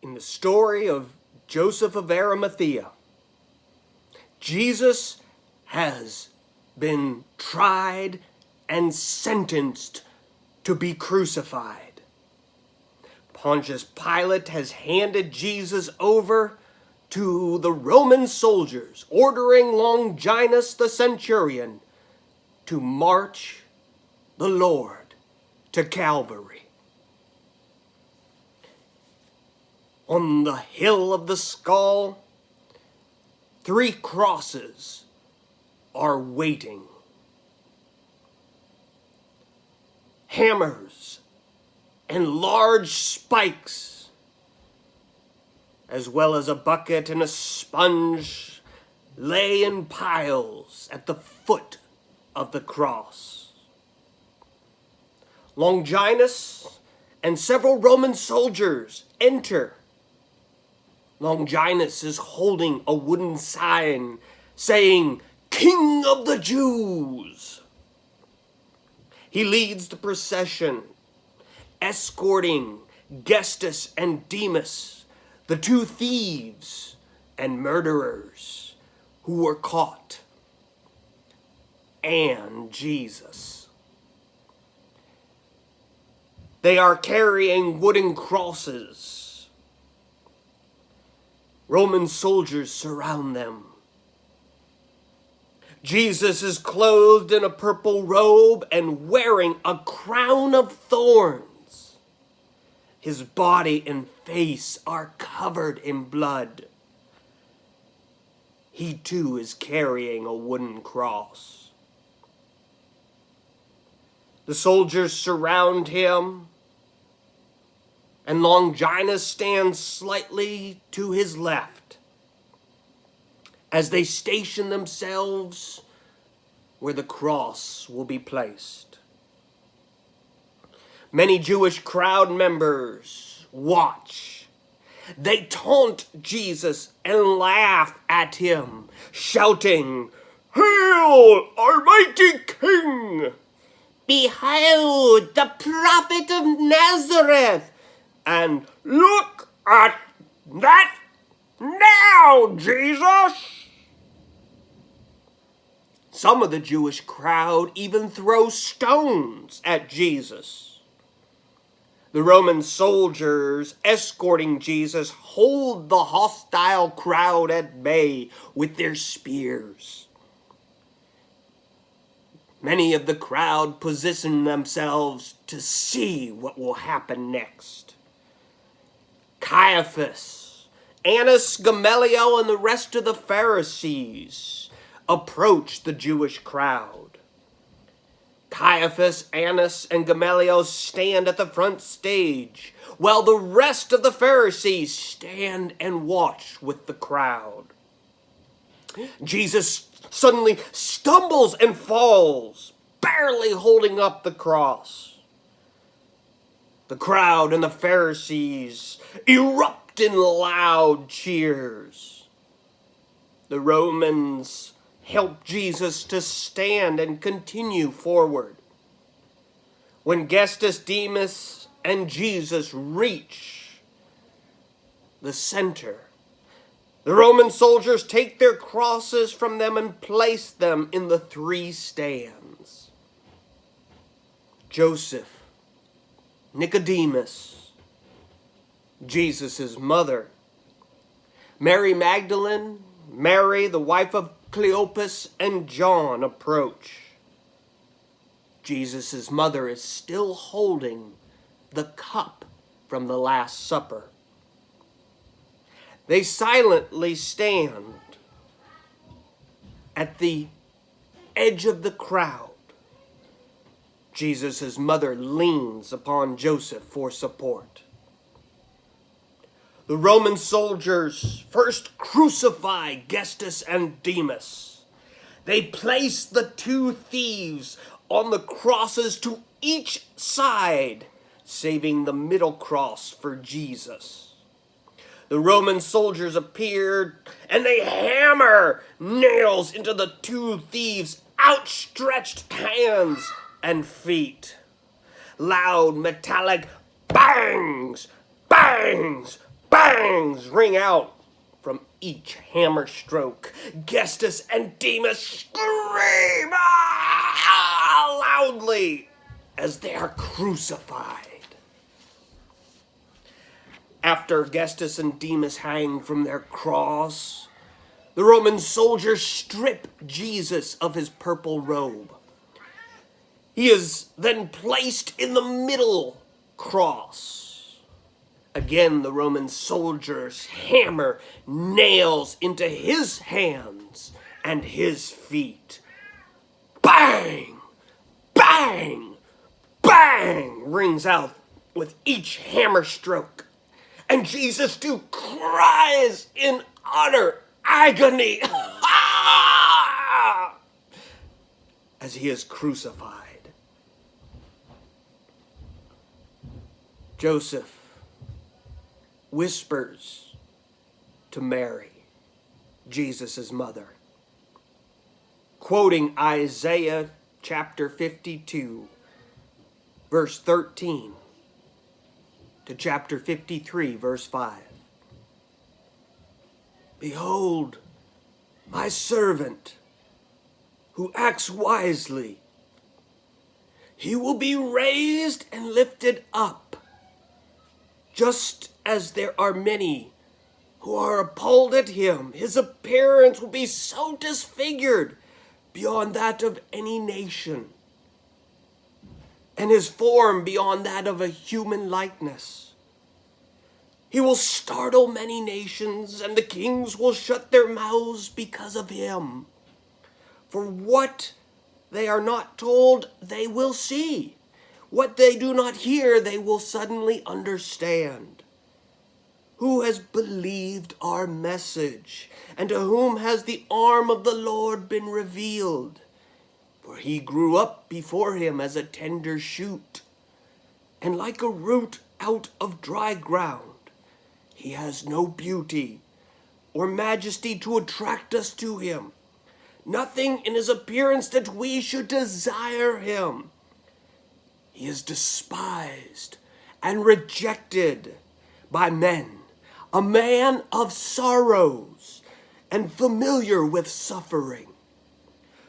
In the story of Joseph of Arimathea, Jesus has been tried and sentenced to be crucified. Pontius Pilate has handed Jesus over to the Roman soldiers, ordering Longinus the centurion to march the Lord to Calvary. On the hill of the skull, 3 crosses are waiting. Hammers and large spikes, as well as a bucket and a sponge, lay in piles at the foot of the cross. Longinus and several Roman soldiers enter. Longinus is holding a wooden sign saying, "King of the Jews." He leads the procession, escorting Gestus and Demas, the 2 thieves and murderers who were caught, and Jesus. They are carrying wooden crosses. Roman soldiers surround them. Jesus is clothed in a purple robe and wearing a crown of thorns. His body and face are covered in blood. He too is carrying a wooden cross. The soldiers surround him, and Longinus stands slightly to his left as they station themselves where the cross will be placed. Many Jewish crowd members watch. They taunt Jesus and laugh at him, shouting, "Hail, our mighty King! Behold, the prophet of Nazareth! And look at that now, Jesus!" Some of the Jewish crowd even throw stones at Jesus. The Roman soldiers escorting Jesus hold the hostile crowd at bay with their spears. Many of the crowd position themselves to see what will happen next. Caiaphas, Annas, Gamaliel, and the rest of the Pharisees approach the Jewish crowd. Caiaphas, Annas, and Gamaliel stand at the front stage, while the rest of the Pharisees stand and watch with the crowd. Jesus suddenly stumbles and falls, barely holding up the cross. The crowd and the Pharisees erupt in loud cheers. The Romans help Jesus to stand and continue forward. When Gestus, Demas, and Jesus reach the center, the Roman soldiers take their crosses from them and place them in the 3 stands. Joseph, Nicodemus, Jesus' mother, Mary Magdalene, Mary, the wife of Caiaphas, and John approach. Jesus' mother is still holding the cup from the Last Supper. They silently stand at the edge of the crowd. Jesus' mother leans upon Joseph for support. The Roman soldiers first crucify Gestus and Demas. They place the 2 thieves on the crosses to each side, saving the middle cross for Jesus. The Roman soldiers appeared, and they hammer nails into the 2 thieves' outstretched hands and feet. Loud metallic bangs, bangs, bangs bangs ring out from each hammer stroke. Gestas and Demas scream loudly as they are crucified. After Gestas and Demas hang from their cross, the Roman soldiers strip Jesus of his purple robe. He is then placed in the middle cross. Again, the Roman soldiers hammer nails into his hands and his feet. Bang! Bang! Bang! Rings out with each hammer stroke. And Jesus too cries in utter agony as he is crucified. Joseph whispers to Mary, Jesus' mother, quoting Isaiah chapter 52, verse 13 to chapter 53, verse 5. Behold, my servant, who acts wisely. He will be raised and lifted up, just as there are many who are appalled at him. His appearance will be so disfigured beyond that of any nation, and his form beyond that of a human likeness. He will startle many nations, and the kings will shut their mouths because of him. For what they are not told, they will see. What they do not hear, they will suddenly understand. Who has believed our message, and to whom has the arm of the Lord been revealed? For he grew up before him as a tender shoot, and like a root out of dry ground. He has no beauty or majesty to attract us to him. Nothing in his appearance that we should desire him. He is despised and rejected by men, a man of sorrows and familiar with suffering.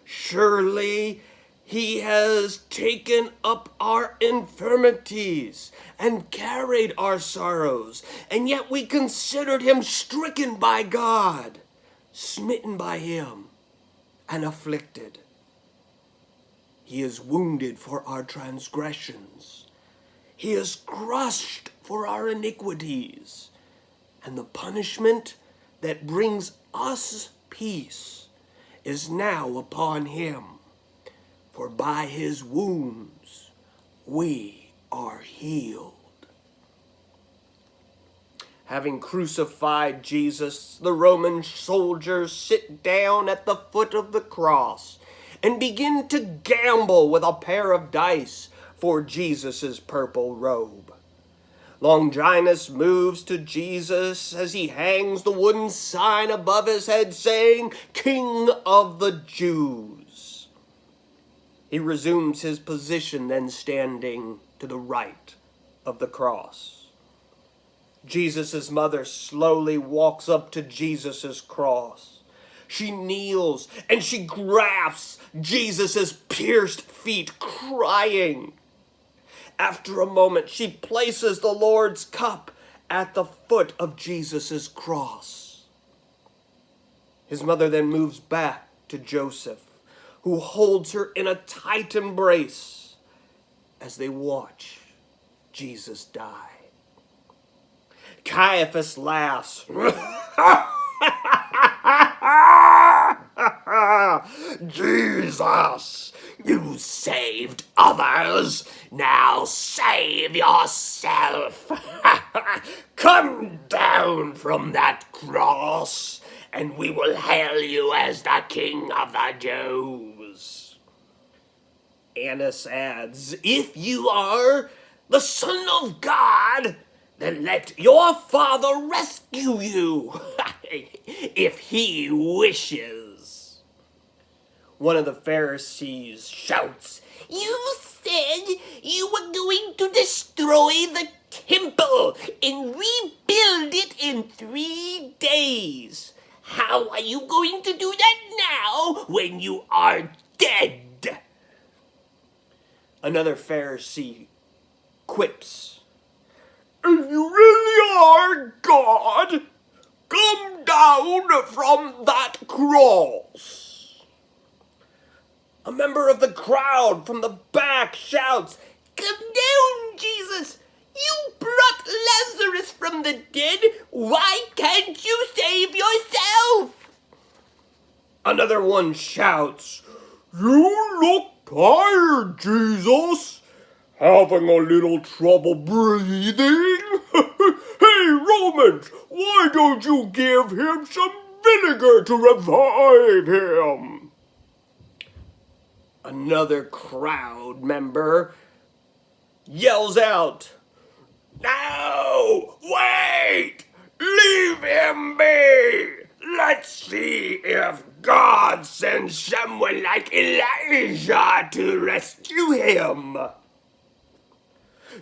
Surely he has taken up our infirmities and carried our sorrows, and yet we considered him stricken by God, smitten by him, and afflicted. He is wounded for our transgressions. He is crushed for our iniquities. And the punishment that brings us peace is now upon him. For by his wounds we are healed. Having crucified Jesus, the Roman soldiers sit down at the foot of the cross and begin to gamble with a pair of dice for Jesus' purple robe. Longinus moves to Jesus as he hangs the wooden sign above his head saying, King of the Jews. He resumes his position, then standing to the right of the cross. Jesus' mother slowly walks up to Jesus' cross. She kneels and she grasps Jesus' pierced feet, crying. After a moment, she places the Lord's cup at the foot of Jesus' cross. His mother then moves back to Joseph, who holds her in a tight embrace as they watch Jesus die. Caiaphas laughs. Jesus, you saved others. Now save yourself. Come down from that cross, and we will hail you as the King of the Jews. Annas adds, if you are the Son of God, then let your Father rescue you, if he wishes. One of the Pharisees shouts, you said you were going to destroy the temple and rebuild it in 3 days. How are you going to do that now when you are dead? Another Pharisee quips, "If you really are God, come down from that cross." A member of the crowd from the back shouts, "Come down, Jesus! You brought Lazarus from the dead. Why can't you save yourself?" Another one shouts, "You look tired, Jesus. Having a little trouble breathing? Hey, Romans, why don't you give him some vinegar to revive him?" Another crowd member yells out, "No! Wait! Leave him be! Let's see if God sends someone like Elijah to rescue him."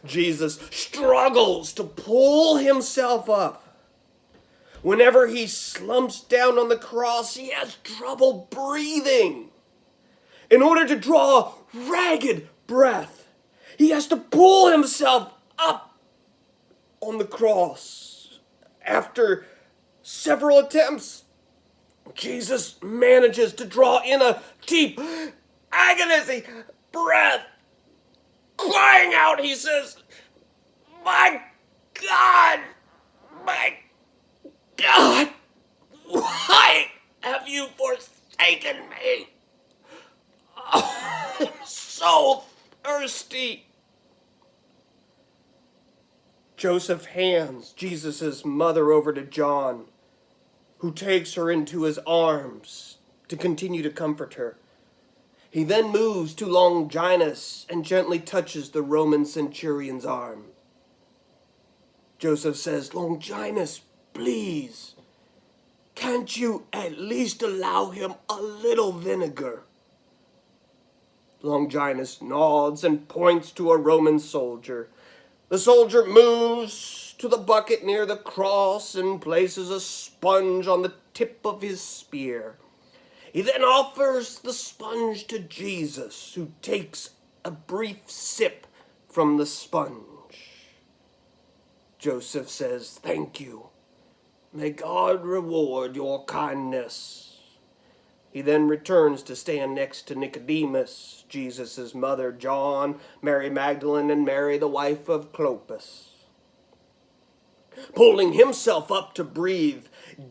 Jesus struggles to pull himself up. Whenever he slumps down on the cross, he has trouble breathing. In order to draw a ragged breath, he has to pull himself up on the cross. After several attempts, Jesus manages to draw in a deep, agonizing breath. Crying out, he says, "My God, my God, why have you forsaken me? Oh, I'm so thirsty." Joseph hands Jesus' mother over to John, who takes her into his arms to continue to comfort her. He then moves to Longinus and gently touches the Roman centurion's arm. Joseph says, "Longinus, please, can't you at least allow him a little vinegar?" Longinus nods and points to a Roman soldier. The soldier moves to the bucket near the cross and places a sponge on the tip of his spear. He then offers the sponge to Jesus, who takes a brief sip from the sponge. Joseph says, "Thank you. May God reward your kindness." He then returns to stand next to Nicodemus, Jesus' mother, John, Mary Magdalene, and Mary, the wife of Clopas. Pulling himself up to breathe,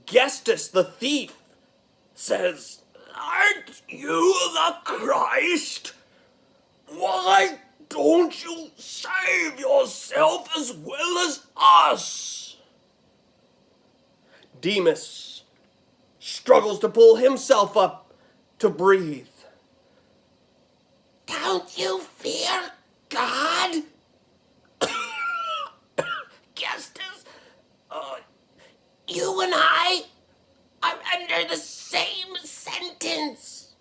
Gestus the thief says, "Aren't you the Christ? Why don't you save yourself as well as us?" Demas struggles to pull himself up to breathe. "Don't you fear God?" Gestus, "You and I are under the same sentence.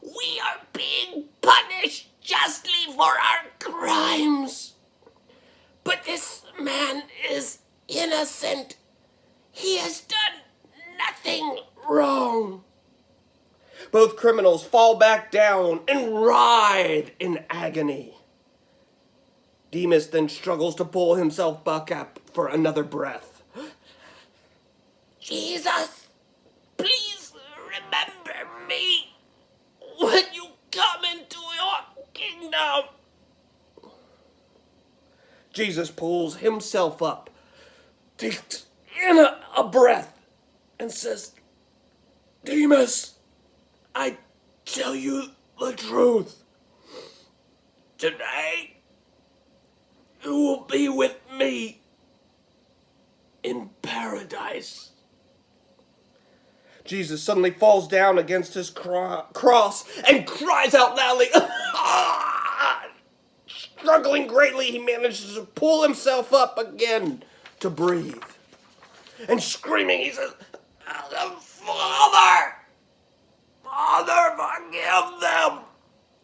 We are being punished justly for our crimes. But this man is innocent. He has done nothing wrong." Both criminals fall back down and writhe in agony. Demas then struggles to pull himself back up for another breath. "Jesus, please remember me when you come into your kingdom." Jesus pulls himself up, takes in a breath, and says, "Demas, I tell you the truth. Today, you will be with me in paradise." Jesus suddenly falls down against his cross and cries out loudly. Struggling greatly, he manages to pull himself up again to breathe. And screaming, he says, "Father, Father, forgive them,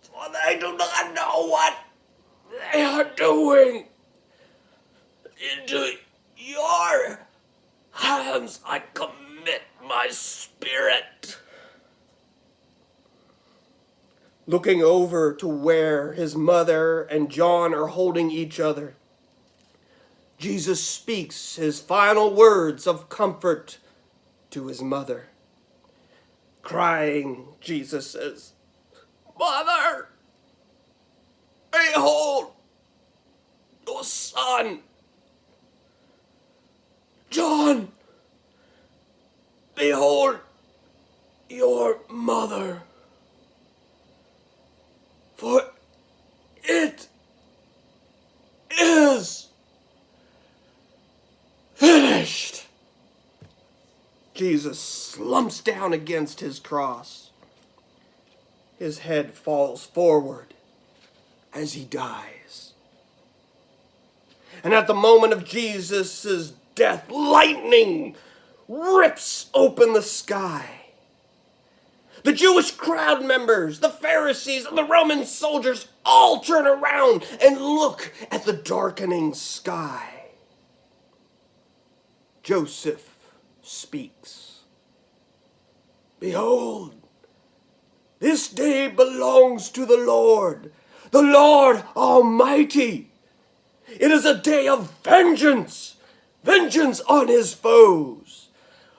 for they do not know what they are doing." Into your hands I commit my spirit. Looking over to where his mother and John are holding each other, Jesus speaks his final words of comfort to his mother. Crying, Jesus says, "Mother, behold your son. John, behold your mother. For it is finished." Jesus slumps down against his cross. His head falls forward as he dies. And at the moment of Jesus' death, lightning rips open the sky. The Jewish crowd members, the Pharisees, and the Roman soldiers all turn around and look at the darkening sky. Joseph speaks. "Behold, this day belongs to the Lord Almighty. It is a day of vengeance on his foes.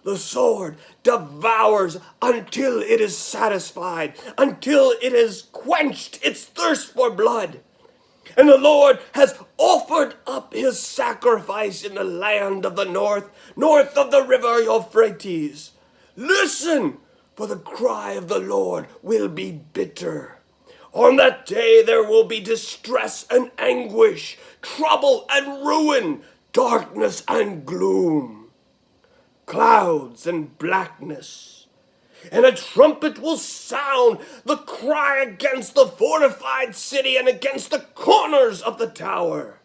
The sword devours until it is satisfied, until it has quenched its thirst for blood. And the Lord has offered up his sacrifice in the land of the north of the river Euphrates. Listen, for the cry of the Lord will be bitter. On that day there will be distress and anguish, trouble and ruin, darkness and gloom, clouds and blackness. And a trumpet will sound the cry against the fortified city and against the corners of the tower.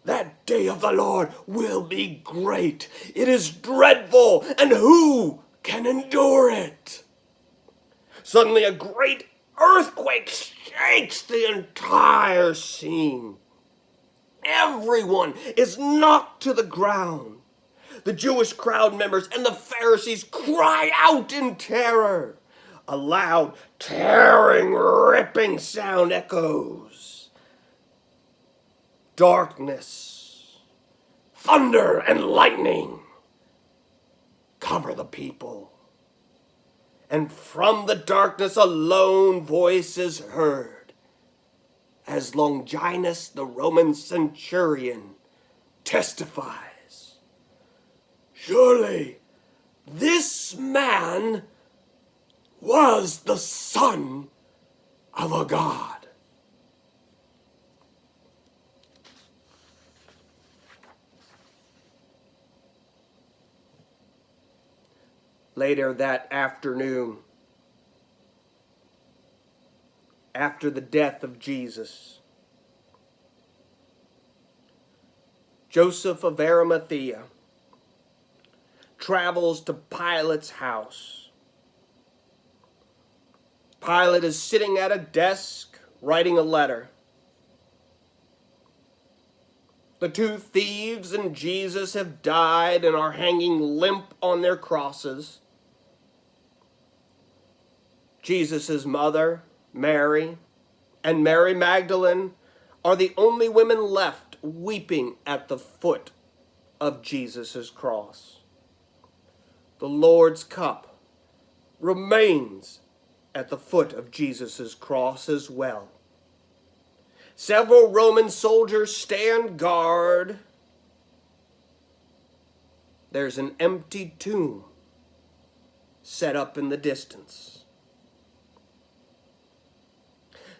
That day of the Lord will be great. It is dreadful, and who can endure it?" Suddenly a great earthquake shakes the entire scene. Everyone is knocked to the ground. The Jewish crowd members and the Pharisees cry out in terror. A loud, tearing, ripping sound echoes. Darkness, thunder, and lightning cover the people. And from the darkness a lone voice is heard, as Longinus, the Roman centurion, testifies, "Surely this man was the Son of a God." Later that afternoon, after the death of Jesus, Joseph of Arimathea travels to Pilate's house. Pilate is sitting at a desk writing a letter. The two thieves and Jesus have died and are hanging limp on their crosses. Jesus' mother, Mary, and Mary Magdalene are the only women left weeping at the foot of Jesus' cross. The Lord's cup remains at the foot of Jesus' cross as well. Several Roman soldiers stand guard. There's an empty tomb set up in the distance.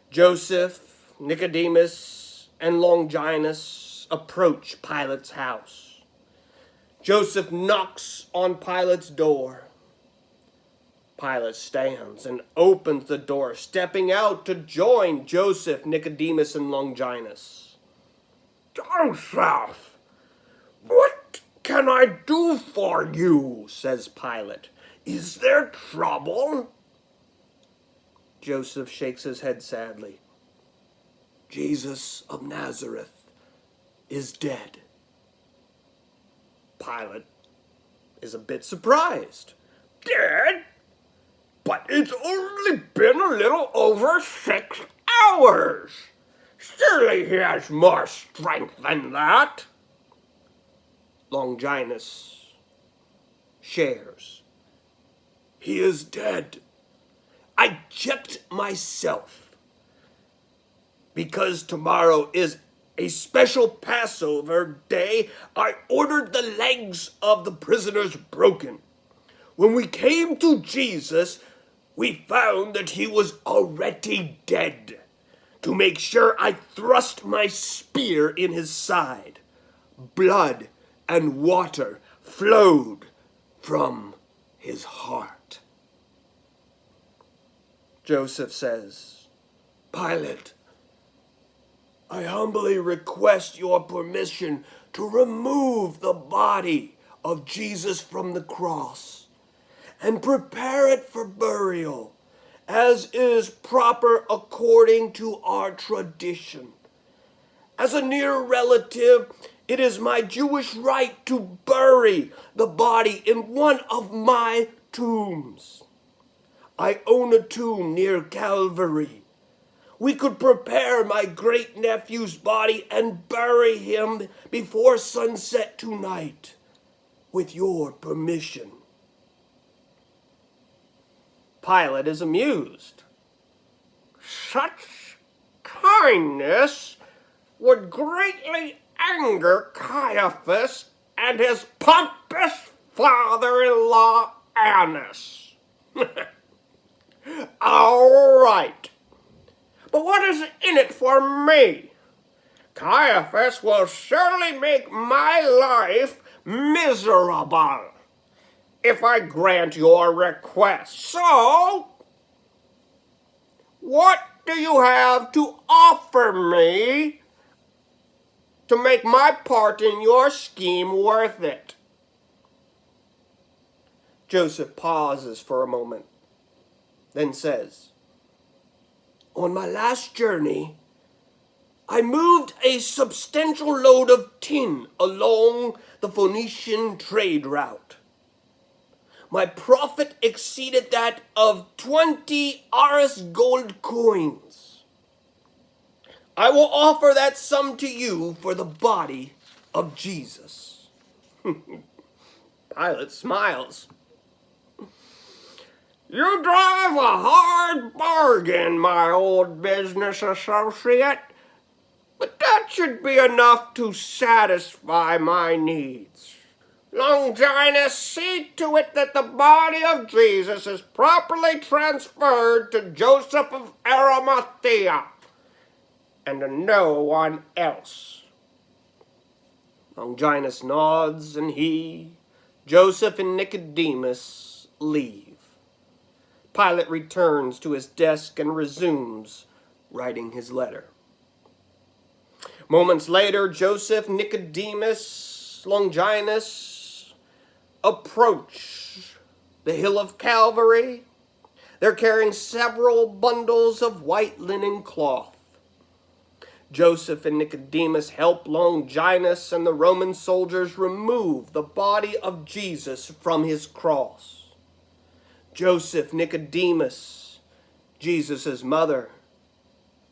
Joseph, Nicodemus, and Longinus approach Pilate's house. Joseph knocks on Pilate's door. Pilate stands and opens the door, stepping out to join Joseph, Nicodemus, and Longinus. "Joseph, what can I do for you?" says Pilate. "Is there trouble?" Joseph shakes his head sadly. "Jesus of Nazareth is dead," Pilate is a bit surprised. Dead? But it's only been a little over 6 hours. Surely he has more strength than that. Longinus shares. He is dead. I checked myself. Because tomorrow is a special Passover day, I ordered the legs of the prisoners broken. When we came to Jesus, we found that he was already dead. To make sure, I thrust my spear in his side. Blood and water flowed from his heart. Joseph says, Pilate, I humbly request your permission to remove the body of Jesus from the cross and prepare it for burial, as is proper according to our tradition. As a near relative, it is my Jewish right to bury the body in one of my tombs. I own a tomb near Calvary. We could prepare my great-nephew's body and bury him before sunset tonight, with your permission. Pilate is amused. Such kindness would greatly anger Caiaphas and his pompous father-in-law Annas. All right. But what is in it for me? Caiaphas will surely make my life miserable if I grant your request. So, what do you have to offer me to make my part in your scheme worth it? Joseph pauses for a moment, then says, On my last journey, I moved a substantial load of tin along the Phoenician trade route. My profit exceeded that of 20 Aris gold coins. I will offer that sum to you for the body of Jesus. Pilate smiles. You drive a hard bargain, my old business associate, but that should be enough to satisfy my needs. Longinus, see to it that the body of Jesus is properly transferred to Joseph of Arimathea and to no one else. Longinus nods, and he, Joseph, and Nicodemus leave. Pilate returns to his desk and resumes writing his letter. Moments later, Joseph, Nicodemus, Longinus approach the hill of Calvary. They're carrying several bundles of white linen cloth. Joseph and Nicodemus help Longinus and the Roman soldiers remove the body of Jesus from his cross. Joseph, Nicodemus, Jesus' mother,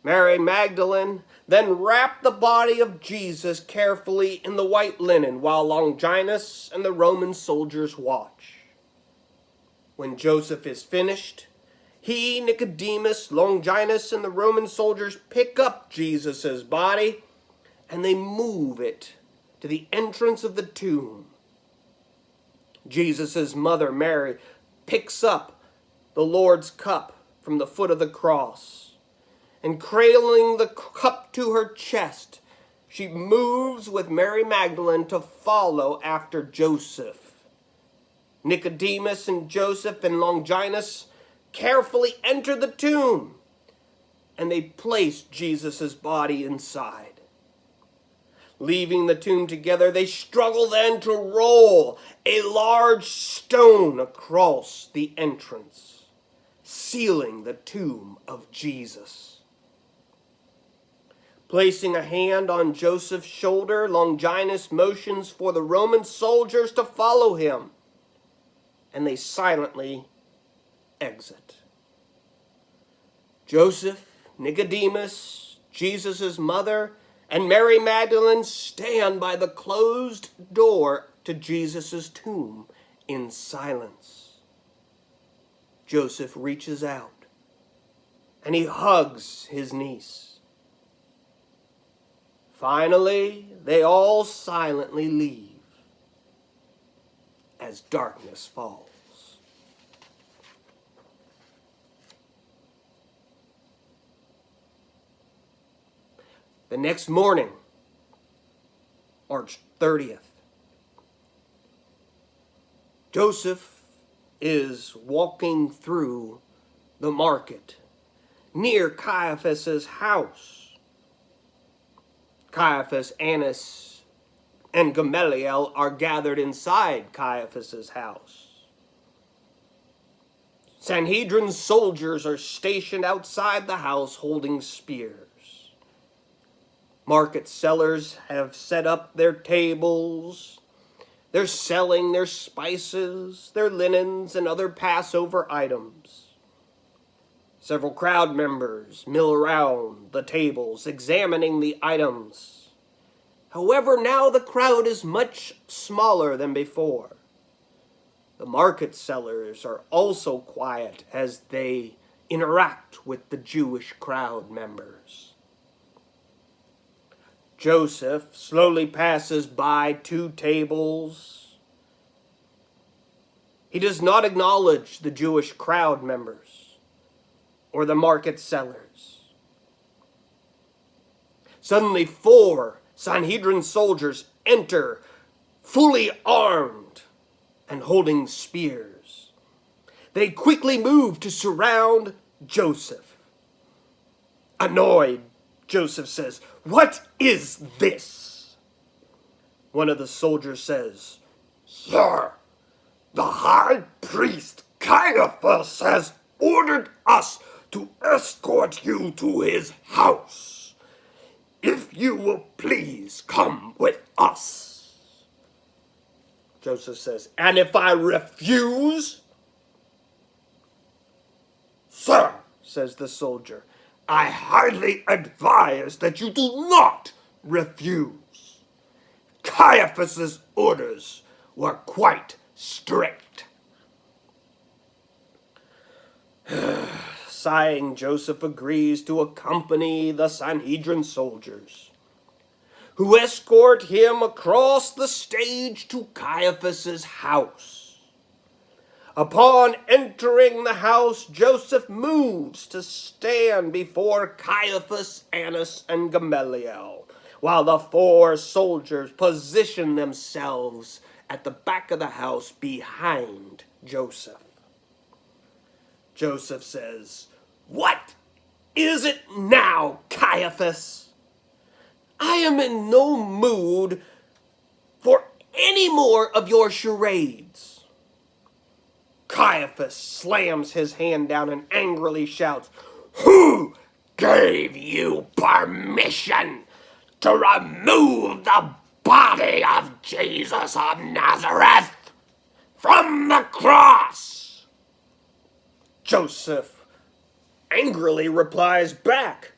Mary Magdalene, then wrap the body of Jesus carefully in the white linen while Longinus and the Roman soldiers watch. When Joseph is finished, he, Nicodemus, Longinus, and the Roman soldiers pick up Jesus' body and they move it to the entrance of the tomb. Jesus' mother, Mary, picks up the Lord's cup from the foot of the cross, and cradling the cup to her chest, she moves with Mary Magdalene to follow after Joseph. Nicodemus and Joseph and Longinus carefully enter the tomb, and they place Jesus' body inside. Leaving the tomb together, they struggle then to roll a large stone across the entrance, sealing the tomb of Jesus. Placing a hand on Joseph's shoulder, Longinus motions for the Roman soldiers to follow him, and they silently exit. Joseph, Nicodemus, Jesus' mother, and Mary Magdalene stand by the closed door to Jesus' tomb in silence. Joseph reaches out, and he hugs his niece. Finally, they all silently leave as darkness falls. The next morning, March 30th, Joseph is walking through the market near Caiaphas' house. Caiaphas, Annas, and Gamaliel are gathered inside Caiaphas' house. Sanhedrin soldiers are stationed outside the house holding spears. Market sellers have set up their tables. They're selling their spices, their linens, and other Passover items. Several crowd members mill around the tables, examining the items. However, now the crowd is much smaller than before. The market sellers are also quiet as they interact with the Jewish crowd members. Joseph slowly passes by two tables. He does not acknowledge the Jewish crowd members or the market sellers. Suddenly, 4 Sanhedrin soldiers enter, fully armed and holding spears. They quickly move to surround Joseph. Annoyed, Joseph says, "What is this?" One of the soldiers says, "Sir, the high priest Caiaphas has ordered us to escort you to his house. If you will please come with us." Joseph says, "And if I refuse?" "Sir," says the soldier, "I highly advise that you do not refuse. Caiaphas' orders were quite strict." Sighing, Joseph agrees to accompany the Sanhedrin soldiers, who escort him across the stage to Caiaphas' house. Upon entering the house, Joseph moves to stand before Caiaphas, Annas, and Gamaliel, while the 4 soldiers position themselves at the back of the house behind Joseph. Joseph says, "What is it now, Caiaphas? I am in no mood for any more of your charades." Caiaphas slams his hand down and angrily shouts, "Who gave you permission to remove the body of Jesus of Nazareth from the cross?" Joseph angrily replies back,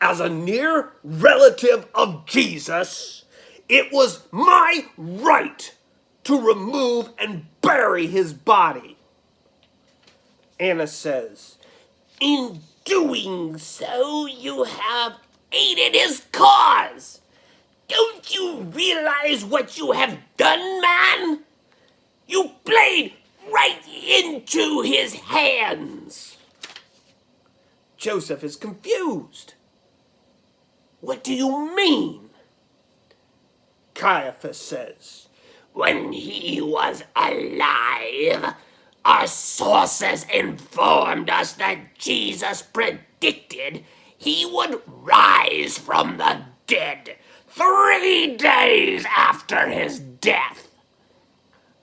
"As a near relative of Jesus, it was my right to remove and bury his body." Anna says, "In doing so, you have aided his cause. Don't you realize what you have done, man? You played right into his hands." Joseph is confused. "What do you mean?" Caiaphas says, "When he was alive, our sources informed us that Jesus predicted he would rise from the dead 3 days after his death.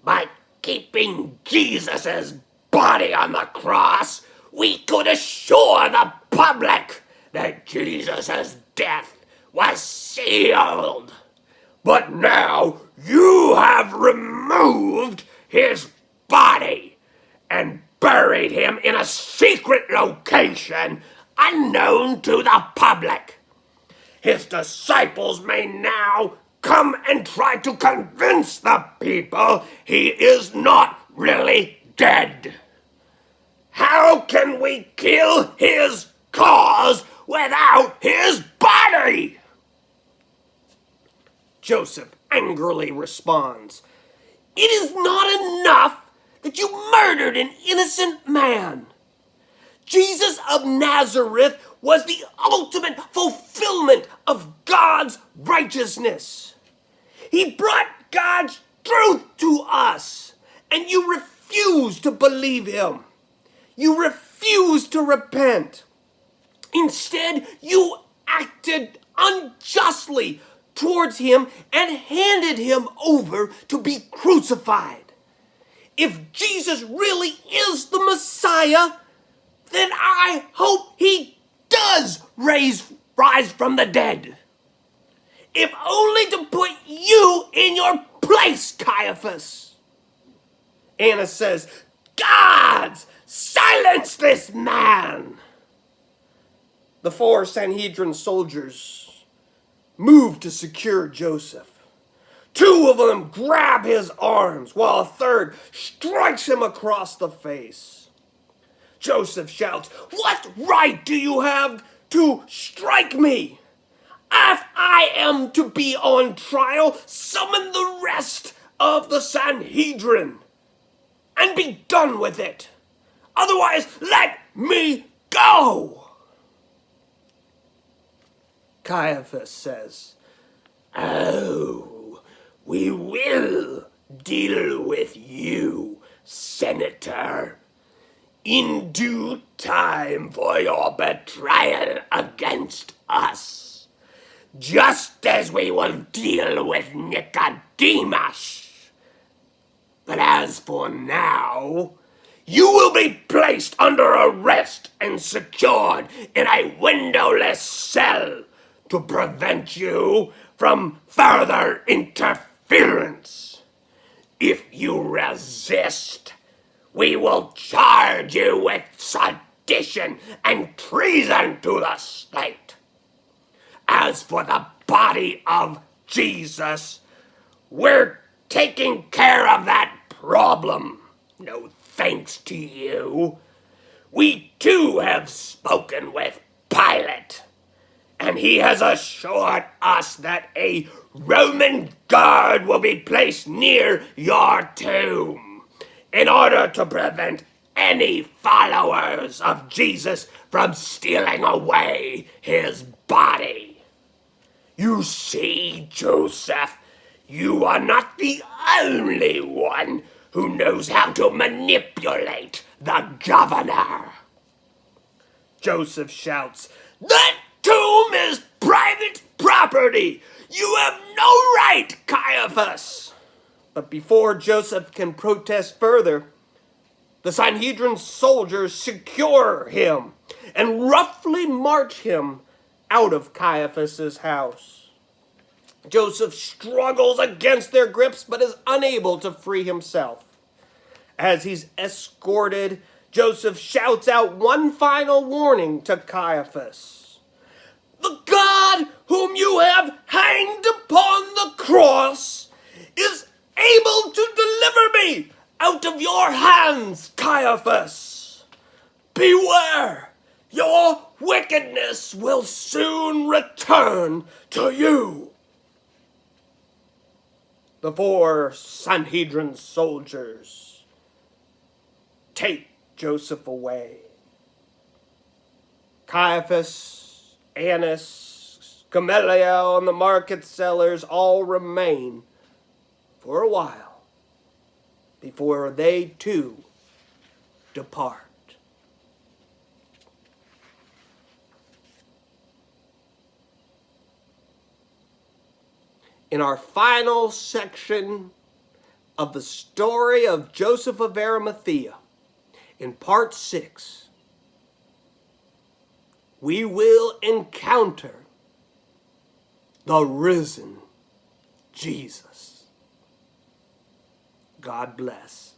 By keeping Jesus' body on the cross, we could assure the public that Jesus' death was sealed. But now you have removed his body and buried him in a secret location unknown to the public. His disciples may now come and try to convince the people he is not really dead. How can we kill his cause without his body? Joseph angrily responds, "It is not enough that you murdered an innocent man. Jesus of Nazareth was the ultimate fulfillment of God's righteousness. He brought God's truth to us, and you refuse to believe him. You refuse to repent. Instead, you acted unjustly towards him and handed him over to be crucified. If Jesus really is the Messiah, then I hope he does rise from the dead. If only to put you in your place, Caiaphas." Annas says, "Gods, silence this man!" The 4 Sanhedrin soldiers move to secure Joseph. 2 of them grab his arms, while a third strikes him across the face. Joseph shouts, "What right do you have to strike me? If I am to be on trial, summon the rest of the Sanhedrin and be done with it. Otherwise, let me go." Caiaphas says, "Oh, we will deal with you, Senator, in due time for your betrayal against us, just as we will deal with Nicodemus. But as for now, you will be placed under arrest and secured in a windowless cell to prevent you from further interference. If you resist, we will charge you with sedition and treason to the state. As for the body of Jesus, we're taking care of that problem, no thanks to you. We too have spoken with Pilate, and he has assured us that a Roman guard will be placed near your tomb in order to prevent any followers of Jesus from stealing away his body. You see, Joseph, you are not the only one who knows how to manipulate the governor." Joseph shouts, "That tomb is private property. You have no right, Caiaphas." But before Joseph can protest further, the Sanhedrin soldiers secure him and roughly march him out of Caiaphas's house. Joseph struggles against their grips but is unable to free himself. As he's escorted, Joseph shouts out one final warning to Caiaphas. "The God whom you have hanged upon the cross is able to deliver me out of your hands, Caiaphas. Beware, your wickedness will soon return to you." The 4 Sanhedrin soldiers take Joseph away. Caiaphas, Annas, Gamaliel, and the market sellers all remain for a while before they too depart. In our final section of the story of Joseph of Arimathea, in part 6, we will encounter the risen Jesus. God bless.